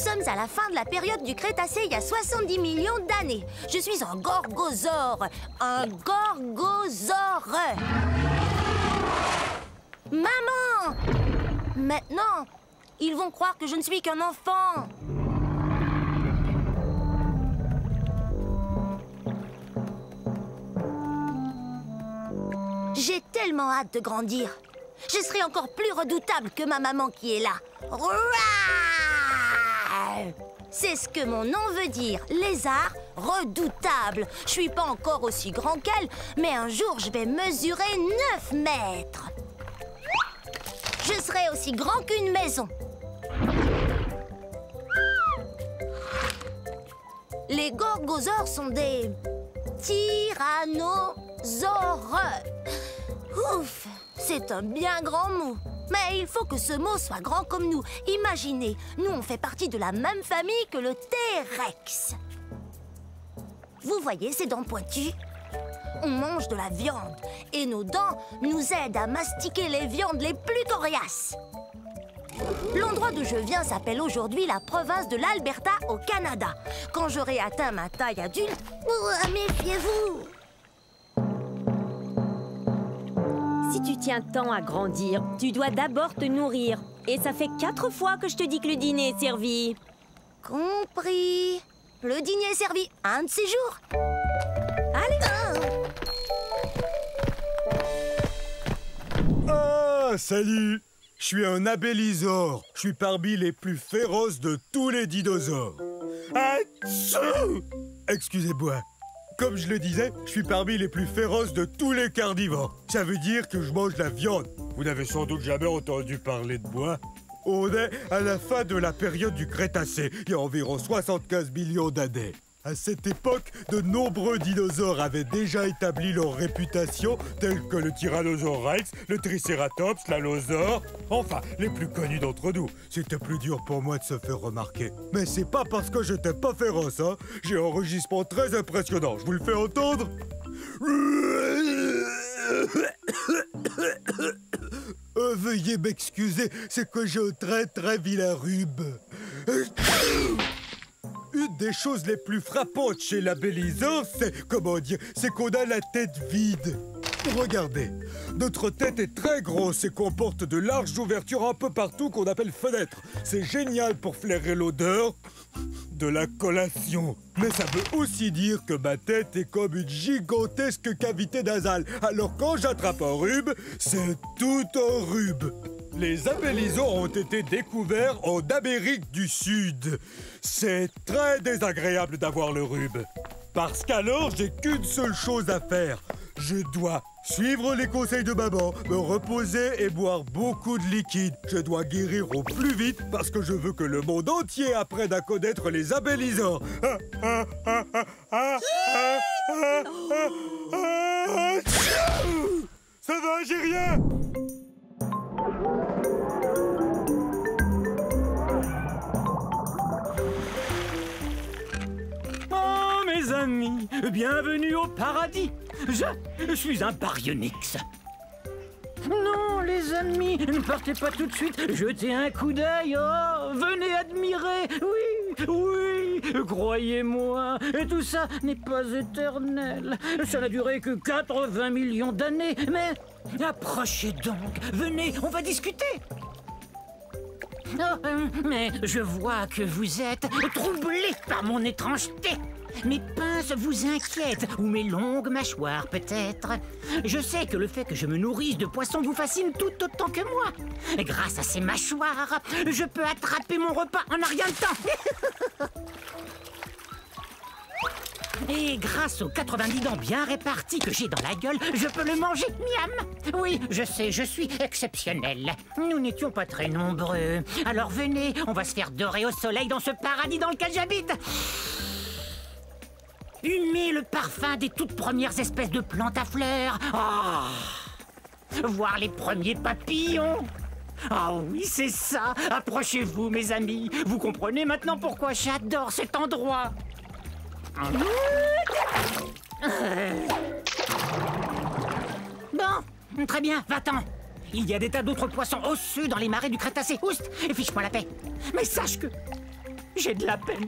sommes à la fin de la période du Crétacé il y a 70 millions d'années. Je suis un gorgosaure. Un gorgosaure. Maman! Maintenant, ils vont croire que je ne suis qu'un enfant. J'ai tellement hâte de grandir. Je serai encore plus redoutable que ma maman qui est là. C'est ce que mon nom veut dire, lézard redoutable. Je suis pas encore aussi grand qu'elle, mais un jour je vais mesurer 9 mètres. Je serai aussi grand qu'une maison. Les gorgosaures sont des tyrannosaures. Ouf, c'est un bien grand mot. Mais il faut que ce mot soit grand comme nous. Imaginez, nous on fait partie de la même famille que le T-Rex. Vous voyez ces dents pointues? On mange de la viande et nos dents nous aident à mastiquer les viandes les plus coriaces. L'endroit d'où je viens s'appelle aujourd'hui la province de l'Alberta au Canada. Quand j'aurai atteint ma taille adulte, méfiez-vous! Si tu tiens tant à grandir, tu dois d'abord te nourrir. Et ça fait 4 fois que je te dis que le dîner est servi. Compris. Le dîner est servi un de ces jours. Allez. Ah, salut! Je suis un abélisaure. Je suis parmi les plus féroces de tous les dinosaures. Atchou! Excusez-moi. Comme je le disais, je suis parmi les plus féroces de tous les carnivores. Ça veut dire que je mange la viande. Vous n'avez sans doute jamais entendu parler de moi. On est à la fin de la période du Crétacé, il y a environ 75 millions d'années. À cette époque, de nombreux dinosaures avaient déjà établi leur réputation, tels que le Tyrannosaure Rex, le Triceratops, l'Allosaure, enfin, les plus connus d'entre nous. C'était plus dur pour moi de se faire remarquer. Mais c'est pas parce que j'étais pas féroce, hein. J'ai un rugissement très impressionnant. Je vous le fais entendre? Veuillez m'excuser, c'est que j'ai un très vilain rhume. Une des choses les plus frappantes chez l'abélisaure, c'est qu'on a la tête vide. Regardez, notre tête est très grosse et comporte de larges ouvertures un peu partout qu'on appelle fenêtres. C'est génial pour flairer l'odeur de la collation. Mais ça veut aussi dire que ma tête est comme une gigantesque cavité nasale. Alors quand j'attrape un rhume, c'est tout un rhume. Les abélisaures ont été découverts en Amérique du Sud. C'est très désagréable d'avoir le rhume. Parce qu'alors, j'ai qu'une seule chose à faire. Je dois suivre les conseils de maman, me reposer et boire beaucoup de liquide. Je dois guérir au plus vite parce que je veux que le monde entier apprenne à connaître les abélisaures. Ça va, j'ai rien! Oh, mes amis, bienvenue au paradis. Je suis un baryonyx. Non, les amis, ne partez pas tout de suite. Jetez un coup d'œil. Oh, venez admirer. Oui, croyez-moi. Et tout ça n'est pas éternel. Ça n'a duré que 80 millions d'années. Mais approchez donc. Venez, on va discuter. Oh, mais je vois que vous êtes troublé par mon étrangeté. Mes pinces vous inquiètent, ou mes longues mâchoires peut-être. Je sais que le fait que je me nourrisse de poissons vous fascine tout autant que moi. Grâce à ces mâchoires, je peux attraper mon repas en un rien de temps. Et grâce aux 90 dents bien réparties que j'ai dans la gueule, je peux le manger, miam. Oui, je sais, je suis exceptionnel. Nous n'étions pas très nombreux. Alors venez, on va se faire dorer au soleil dans ce paradis dans lequel j'habite. Humez le parfum des toutes premières espèces de plantes à fleurs. Oh. Voir les premiers papillons. Ah oui, c'est ça. Approchez-vous, mes amis. Vous comprenez maintenant pourquoi j'adore cet endroit. Bon, très bien, va-t'en. Il y a des tas d'autres poissons osseux dans les marais du Crétacé. Oust, et fiche-moi la paix. Mais sache que J'ai de la peine.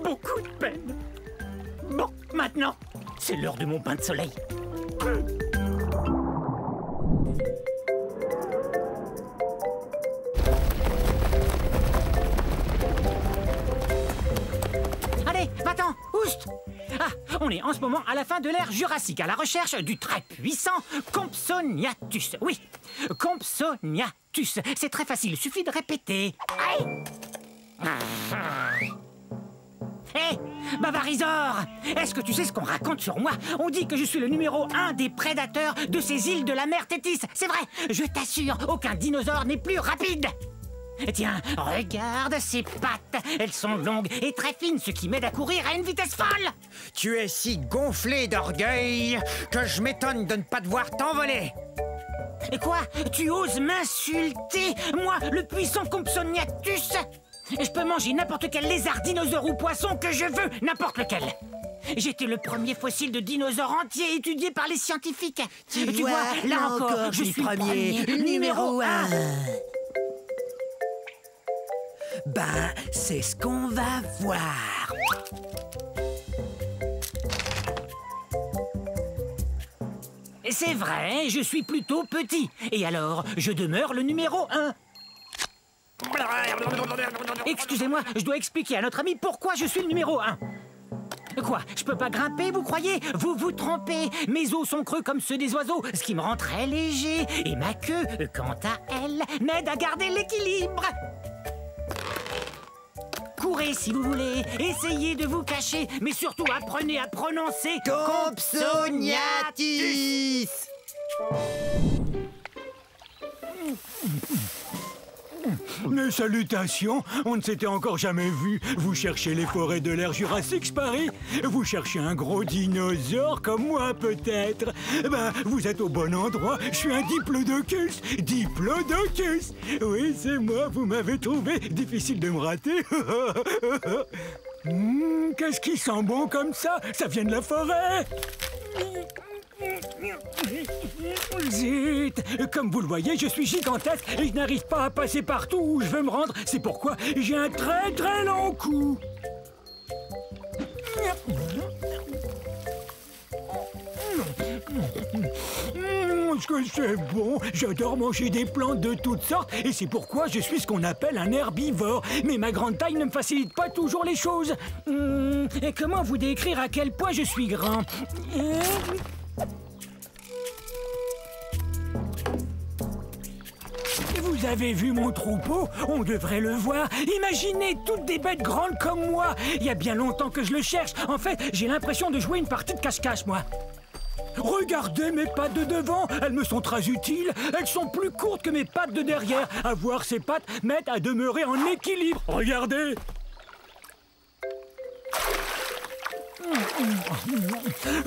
Beaucoup de peine. Bon, maintenant, c'est l'heure de mon bain de soleil. Allez, va-t'en, oust! Ah, on est en ce moment à la fin de l'ère Jurassique, à la recherche du très puissant Compsognathus. Oui, Compsognathus. C'est très facile, suffit de répéter. Aïe! Hé, Bavarisor! Est-ce que tu sais ce qu'on raconte sur moi? On dit que je suis le numéro 1 des prédateurs de ces îles de la mer Tétis. C'est vrai, je t'assure, aucun dinosaure n'est plus rapide. Tiens, regarde ces pattes. Elles sont longues et très fines, ce qui m'aide à courir à une vitesse folle. Tu es si gonflé d'orgueil que je m'étonne de ne pas devoir t'envoler. Et quoi? Tu oses m'insulter? Moi, le puissant Compsognathus? Je peux manger n'importe quel lézard, dinosaure ou poisson que je veux, n'importe lequel. J'étais le premier fossile de dinosaure entier étudié par les scientifiques. Tu vois, là encore, je suis le premier, numéro 1. Ben, c'est ce qu'on va voir. C'est vrai, je suis plutôt petit. Et alors, je demeure le numéro 1. Excusez-moi, je dois expliquer à notre ami pourquoi je suis le numéro 1. Quoi? Je peux pas grimper, vous croyez? Vous vous trompez. Mes os sont creux comme ceux des oiseaux, ce qui me rend très léger. Et ma queue, quant à elle, m'aide à garder l'équilibre. Courez si vous voulez, essayez de vous cacher, mais surtout apprenez à prononcer Compsognathus. Mes salutations, on ne s'était encore jamais vu. Vous cherchez les forêts de l'ère Jurassique, je parie? Vous cherchez un gros dinosaure comme moi, peut-être? Ben, vous êtes au bon endroit. Je suis un diplodocus. Diplodocus! Oui, c'est moi, vous m'avez trouvé. Difficile de me rater. Qu'est-ce qui sent bon comme ça? Ça vient de la forêt. Zut! Comme vous le voyez, je suis gigantesque et je n'arrive pas à passer partout où je veux me rendre. C'est pourquoi j'ai un très très long cou. Est-ce que c'est bon? J'adore manger des plantes de toutes sortes et c'est pourquoi je suis ce qu'on appelle un herbivore. Mais ma grande taille ne me facilite pas toujours les choses. Et comment vous décrire à quel point je suis grand? Vous avez vu mon troupeau? On devrait le voir. Imaginez toutes des bêtes grandes comme moi. Il y a bien longtemps que je le cherche. En fait, j'ai l'impression de jouer une partie de cache-cache, moi. Regardez mes pattes de devant. Elles me sont très utiles. Elles sont plus courtes que mes pattes de derrière. Avoir ces pattes m'aide à demeurer en équilibre. Regardez.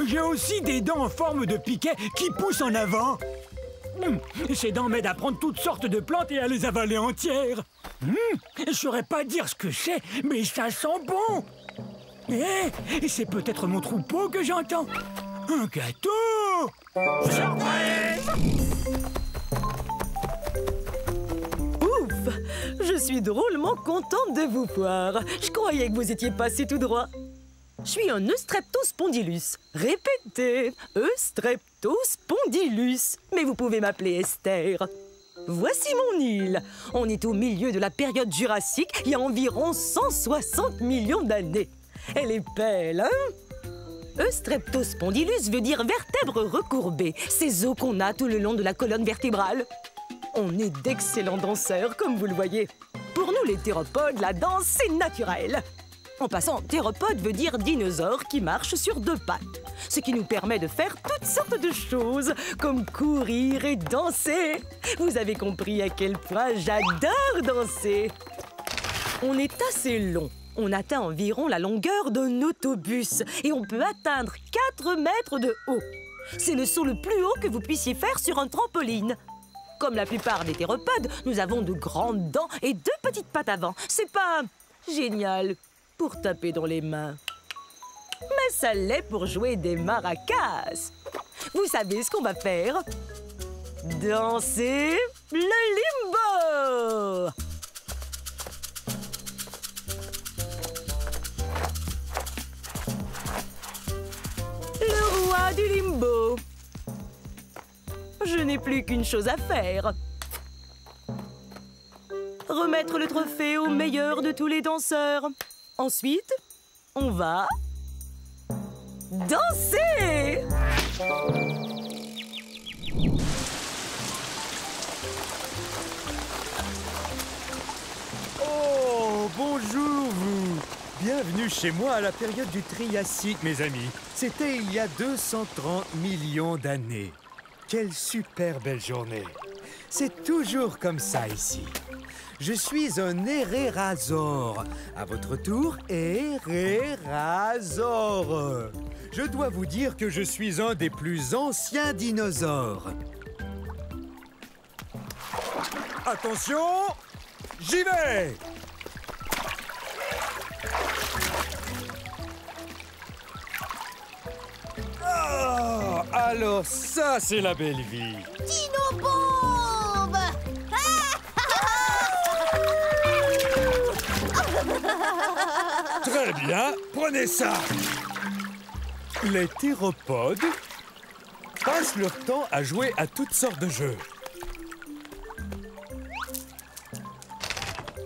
J'ai aussi des dents en forme de piquet qui poussent en avant. Ces dents m'aident à prendre toutes sortes de plantes et à les avaler entières. Je saurais pas dire ce que c'est, mais ça sent bon. Et c'est peut-être mon troupeau que j'entends. Un gâteau! Surprise! Ouf! Je suis drôlement contente de vous voir. Je croyais que vous étiez passé tout droit. Je suis un Eustreptospondylus. Répétez, Eustreptospondylus. Mais vous pouvez m'appeler Esther. Voici mon île. On est au milieu de la période jurassique, il y a environ 160 millions d'années. Elle est belle, hein? Eustreptospondylus veut dire vertèbre recourbée. Ces os qu'on a tout le long de la colonne vertébrale. On est d'excellents danseurs, comme vous le voyez. Pour nous, les théropodes, la danse, c'est naturel. En passant, théropode veut dire dinosaure qui marche sur deux pattes. Ce qui nous permet de faire toutes sortes de choses, comme courir et danser. Vous avez compris à quel point j'adore danser. On est assez long. On atteint environ la longueur d'un autobus et on peut atteindre 4 mètres de haut. C'est le saut le plus haut que vous puissiez faire sur un trampoline. Comme la plupart des théropodes, nous avons de grandes dents et 2 petites pattes avant. C'est pas génial pour taper dans les mains. Mais ça l'est pour jouer des maracas. Vous savez ce qu'on va faire? Danser le limbo! Je n'ai plus qu'une chose à faire. Remettre le trophée au meilleur de tous les danseurs. Ensuite, on va... danser! Oh, bonjour vous! Bienvenue chez moi à la période du Triassique, mes amis. C'était il y a 230 millions d'années. Quelle super belle journée! C'est toujours comme ça ici. Je suis un Hérérasaure. À votre tour, Hérérasaure. Je dois vous dire que je suis un des plus anciens dinosaures. Attention! J'y vais! Oh, alors ça, c'est la belle vie. Dino-bombe! Très bien, prenez ça. Les théropodes passent leur temps à jouer à toutes sortes de jeux.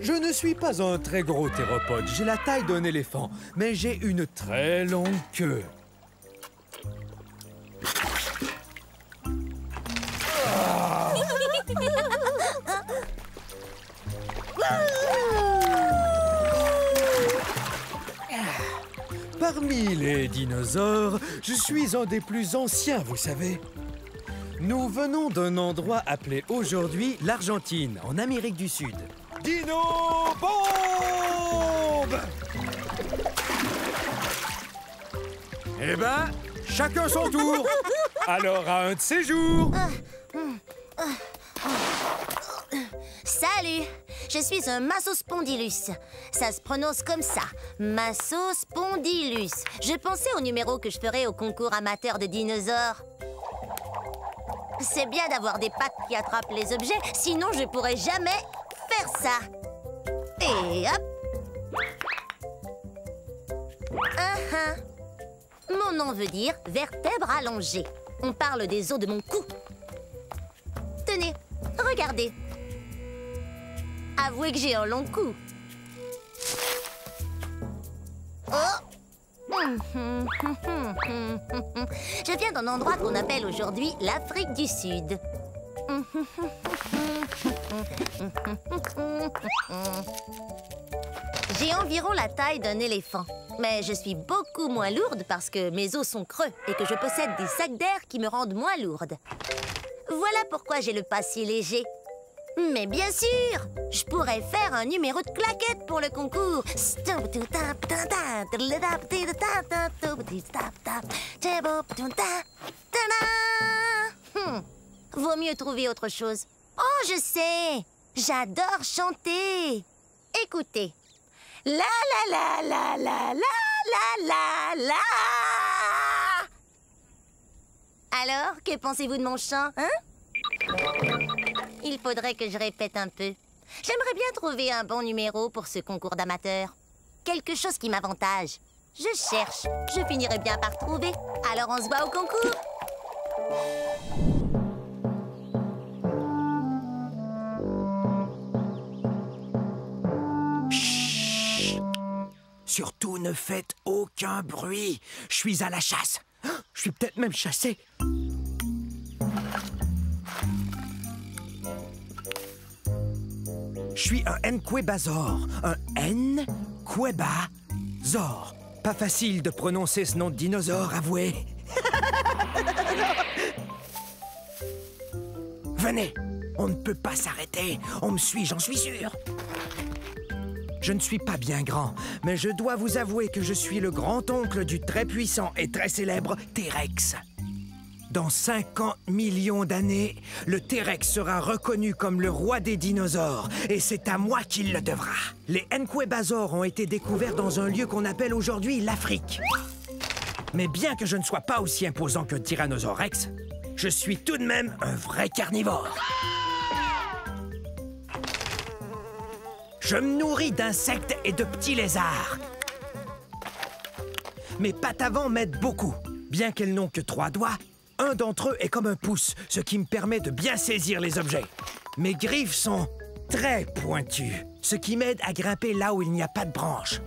Je ne suis pas un très gros théropode, j'ai la taille d'un éléphant, mais j'ai une très longue queue. Parmi les dinosaures, je suis un des plus anciens, vous savez. Nous venons d'un endroit appelé aujourd'hui l'Argentine, en Amérique du Sud. Dino-bombe! Eh ben, chacun son tour. Alors, à un de ces jours. Salut! Je suis un Massospondylus. Ça se prononce comme ça, Massospondylus. Je pensais au numéro que je ferais au concours amateur de dinosaures. C'est bien d'avoir des pattes qui attrapent les objets, sinon je pourrais jamais faire ça. Et hop! Mon nom veut dire vertèbre allongée. On parle des os de mon cou. Tenez, regardez. Avouez que j'ai un long cou. Oh! Je viens d'un endroit qu'on appelle aujourd'hui l'Afrique du Sud. J'ai environ la taille d'un éléphant. Mais je suis beaucoup moins lourde parce que mes os sont creux et que je possède des sacs d'air qui me rendent moins lourde. Voilà pourquoi j'ai le pas si léger. Mais bien sûr, je pourrais faire un numéro de claquette pour le concours. Vaut mieux trouver autre chose. Oh, je sais, j'adore chanter. Écoutez. La la la la la la la la la. Alors, que pensez-vous de mon chant, hein? Il faudrait que je répète un peu. J'aimerais bien trouver un bon numéro pour ce concours d'amateurs. Quelque chose qui m'avantage. Je cherche. Je finirai bien par trouver. Alors on se voit au concours. Chut! Surtout ne faites aucun bruit. Je suis à la chasse. Je suis peut-être même chassé. Je suis un Nquebasaure. Un Nquebasaure. Pas facile de prononcer ce nom de dinosaure, avouez. Venez, on ne peut pas s'arrêter. On me suit, j'en suis sûr. Je ne suis pas bien grand, mais je dois vous avouer que je suis le grand-oncle du très puissant et très célèbre T-Rex. Dans 50 millions d'années, le T-Rex sera reconnu comme le roi des dinosaures, et c'est à moi qu'il le devra. Les Nquebasaures ont été découverts dans un lieu qu'on appelle aujourd'hui l'Afrique. Mais bien que je ne sois pas aussi imposant qu'un Tyrannosaure Rex, je suis tout de même un vrai carnivore. Je me nourris d'insectes et de petits lézards. Mes pattes avant m'aident beaucoup. Bien qu'elles n'ont que 3 doigts, un d'entre eux est comme un pouce, ce qui me permet de bien saisir les objets. Mes griffes sont très pointues, ce qui m'aide à grimper là où il n'y a pas de branches.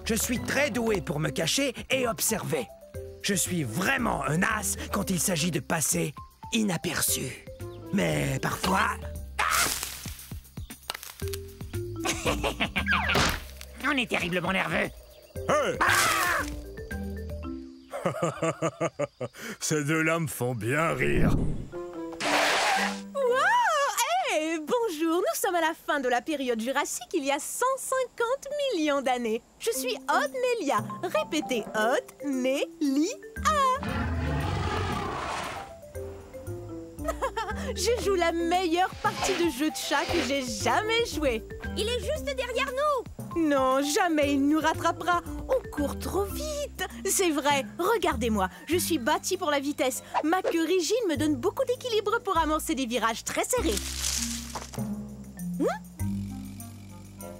Je suis très doué pour me cacher et observer. Je suis vraiment un as quand il s'agit de passer inaperçu. Mais parfois... On est terriblement nerveux. Hey! Ces deux-là me font bien rire. Hey, bonjour, nous sommes à la fin de la période jurassique il y a 150 millions d'années. Je suis Audenélia. Répétez, Audenélia. Je joue la meilleure partie de jeu de chat que j'ai jamais joué. Il est juste derrière nous. Non, jamais il nous rattrapera. On court trop vite. C'est vrai, regardez-moi. Je suis bâtie pour la vitesse. Ma queue rigide me donne beaucoup d'équilibre pour amorcer des virages très serrés.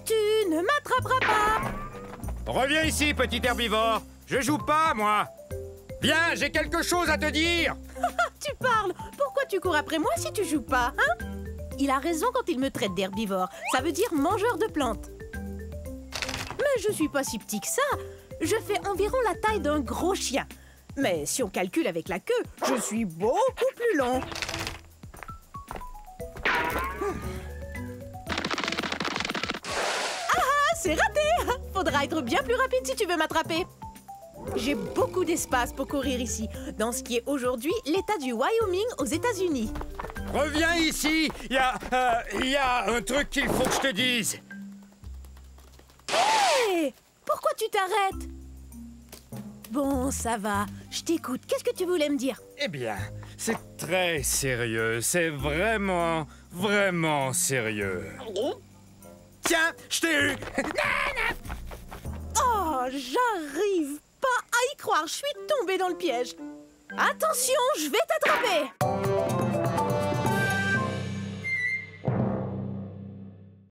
Tu ne m'attraperas pas. Reviens ici, petit herbivore. Je joue pas, moi. Viens, j'ai quelque chose à te dire. Tu parles. Pourquoi tu cours après moi si tu joues pas, hein? Il a raison quand il me traite d'herbivore. Ça veut dire mangeur de plantes. Mais je suis pas si petit que ça. Je fais environ la taille d'un gros chien. Mais si on calcule avec la queue, je suis beaucoup plus long. Ah, c'est raté! Faudra être bien plus rapide si tu veux m'attraper. J'ai beaucoup d'espace pour courir ici, dans ce qui est aujourd'hui l'État du Wyoming aux États-Unis. Reviens ici. Il y a un truc qu'il faut que je te dise. Hé! Pourquoi tu t'arrêtes? Bon, ça va. Je t'écoute. Qu'est-ce que tu voulais me dire? Eh bien, c'est très sérieux. C'est vraiment, vraiment sérieux. Tiens, je t'ai eu! Oh, j'arrive pas à y croire. Je suis tombée dans le piège. Attention, je vais t'attraper.